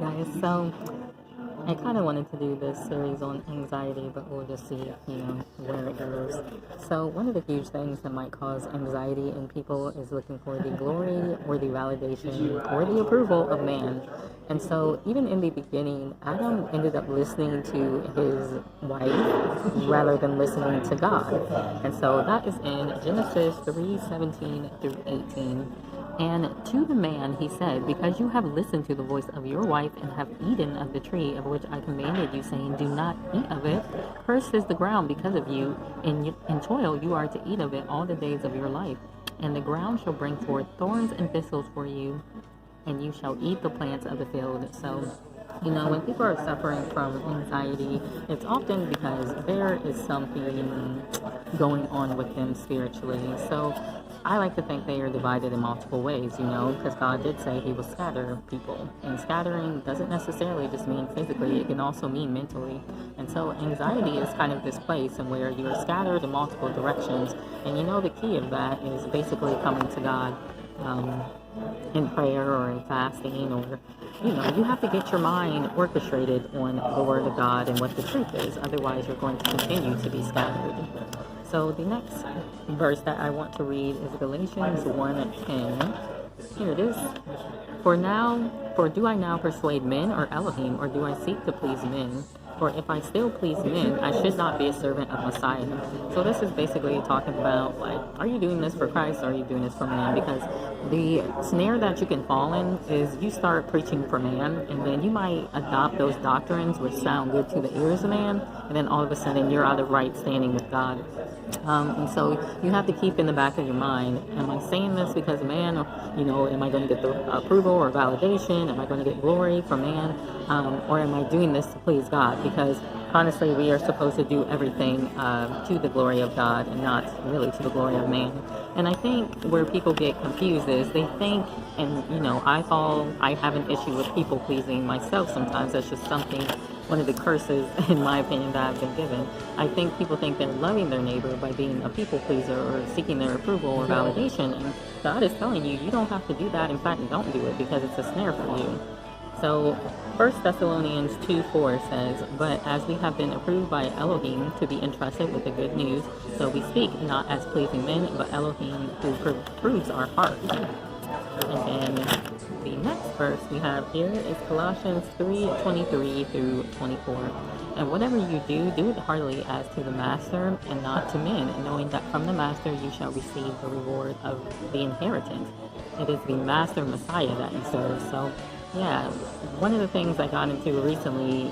guys. So I kind of wanted to do this series on anxiety, but we'll just see, where it goes. So one of the huge things that might cause anxiety in people is looking for the glory or the validation or the approval of man. And so even in the beginning, Adam ended up listening to his wife rather than listening to God. And so that is in Genesis 3:17 through 18. And to the man he said, because you have listened to the voice of your wife and have eaten of the tree of which I commanded you, saying, do not eat of it, cursed is the ground because of you. In toil you are to eat of it all the days of your life. And the ground shall bring forth thorns and thistles for you, and you shall eat the plants of the field. So, when people are suffering from anxiety, it's often because there is something going on with them spiritually. So I like to think they are divided in multiple ways, because God did say he will scatter people. And scattering doesn't necessarily just mean physically, it can also mean mentally. And so anxiety is kind of this place in where you are scattered in multiple directions. And the key of that is basically coming to God in prayer or in fasting, or you have to get your mind orchestrated on the Word of God and what the truth is. Otherwise, you're going to continue to be scattered. So the next verse that I want to read is Galatians 1:10. Here it is. For do I now persuade men or Elohim, or do I seek to please men? For if I still please men, I should not be a servant of Messiah. So this is basically talking about, are you doing this for Christ, or are you doing this for man? Because the snare that you can fall in is you start preaching for man, and then you might adopt those doctrines which sound good to the ears of man, and then all of a sudden you're out of right standing with God. And so you have to keep in the back of your mind, am I saying this because man, or, am I going to get the approval or validation? Am I going to get glory from man? Or am I doing this to please God? Because honestly, we are supposed to do everything to the glory of God and not really to the glory of man. And I think where people get confused is they think, and I have an issue with people pleasing myself sometimes. That's just one of the curses, in my opinion, that I've been given. I think people think they're loving their neighbor by being a people pleaser or seeking their approval or validation. And God is telling you, you don't have to do that. In fact, don't do it, because it's a snare for you. So 1 Thessalonians 2:4 says, but as we have been approved by Elohim to be entrusted with the good news, so we speak not as pleasing men, but Elohim who proves our hearts. And then the next verse we have here is Colossians 3:23 through 24. And whatever you do, do it heartily as to the master and not to men, knowing that from the master you shall receive the reward of the inheritance. It is the master Messiah that you serve. So yeah, one of the things I got into recently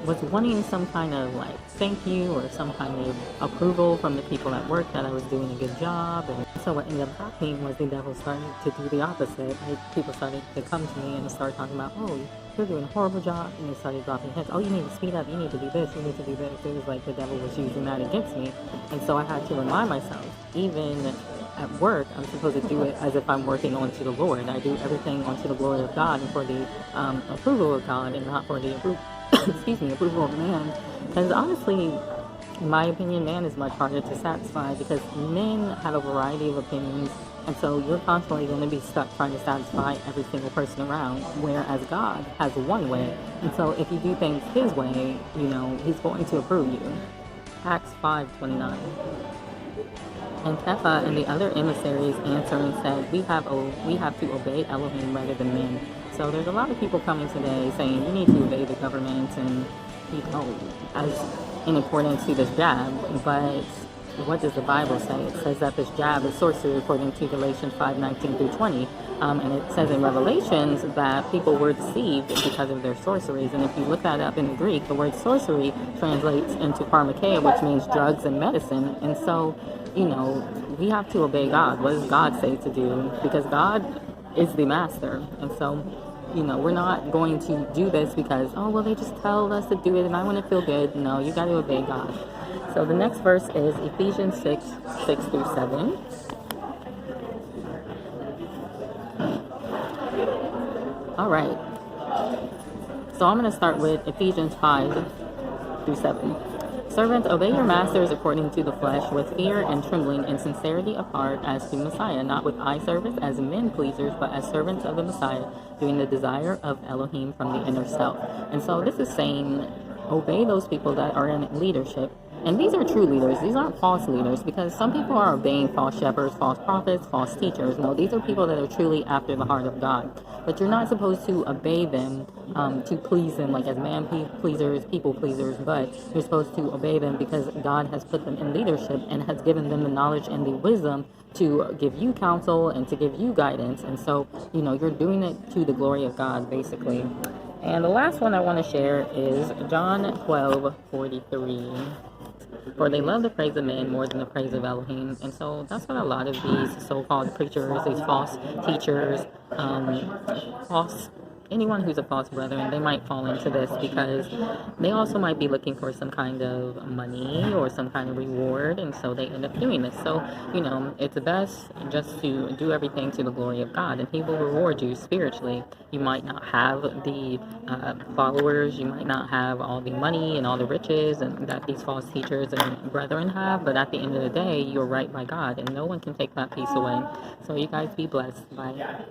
was wanting some kind of thank you or some kind of approval from the people at work that I was doing a good job. And so what ended up happening was the devil started to do the opposite. People started to come to me and start talking about, oh, you're doing a horrible job. And they started dropping hints. Oh, you need to speed up. You need to do this. You need to do this. It was like the devil was using that against me. And so I had to remind myself, even at work, I'm supposed to do it as if I'm working onto the Lord. I do everything onto the glory of God and for the approval of God, and not for the approval of man. Because honestly, in my opinion, man is much harder to satisfy, because men have a variety of opinions, and so you're constantly going to be stuck trying to satisfy every single person around, whereas God has one way. And so if you do things his way, he's going to approve you. Acts 5:29. And Kepha and the other emissaries answering said, we have to obey Elohim rather than men. So there's a lot of people coming today saying you need to obey the government and, as in accordance to this jab. But what does the Bible say? It says that this jab is sorcery according to Galatians 5:19 through 20. And it says in Revelations that people were deceived because of their sorceries. And if you look that up in the Greek, the word sorcery translates into pharmakeia, which means drugs and medicine. And so, we have to obey God. What does God say to do? Because God is the master. And so, we're not going to do this because, they just tell us to do it and I want to feel good. No, you got to obey God. So the next verse is Ephesians 6:6 through 7. All right. So I'm going to start with Ephesians 5 through 7. Servants, obey your masters according to the flesh, with fear and trembling and sincerity of heart as to Messiah, not with eye service as men pleasers, but as servants of the Messiah, doing the desire of Elohim from the inner self. And so this is saying, obey those people that are in leadership. And these are true leaders. These aren't false leaders, because some people are obeying false shepherds, false prophets, false teachers. No, these are people that are truly after the heart of God. But you're not supposed to obey them to please them, like as man pleasers, people pleasers, but you're supposed to obey them because God has put them in leadership and has given them the knowledge and the wisdom to give you counsel and to give you guidance. And so, you're doing it to the glory of God, basically. And the last one I want to share is John 12:43. For they love the praise of men more than the praise of Elohim. And so that's what a lot of these so-called preachers, these false teachers, anyone who's a false brethren, they might fall into this, because they also might be looking for some kind of money or some kind of reward, and so they end up doing this. So, it's best just to do everything to the glory of God, and He will reward you spiritually. You might not have the followers, you might not have all the money and all the riches and that these false teachers and brethren have, but at the end of the day, you're right by God, and no one can take that peace away. So you guys be blessed. Bye.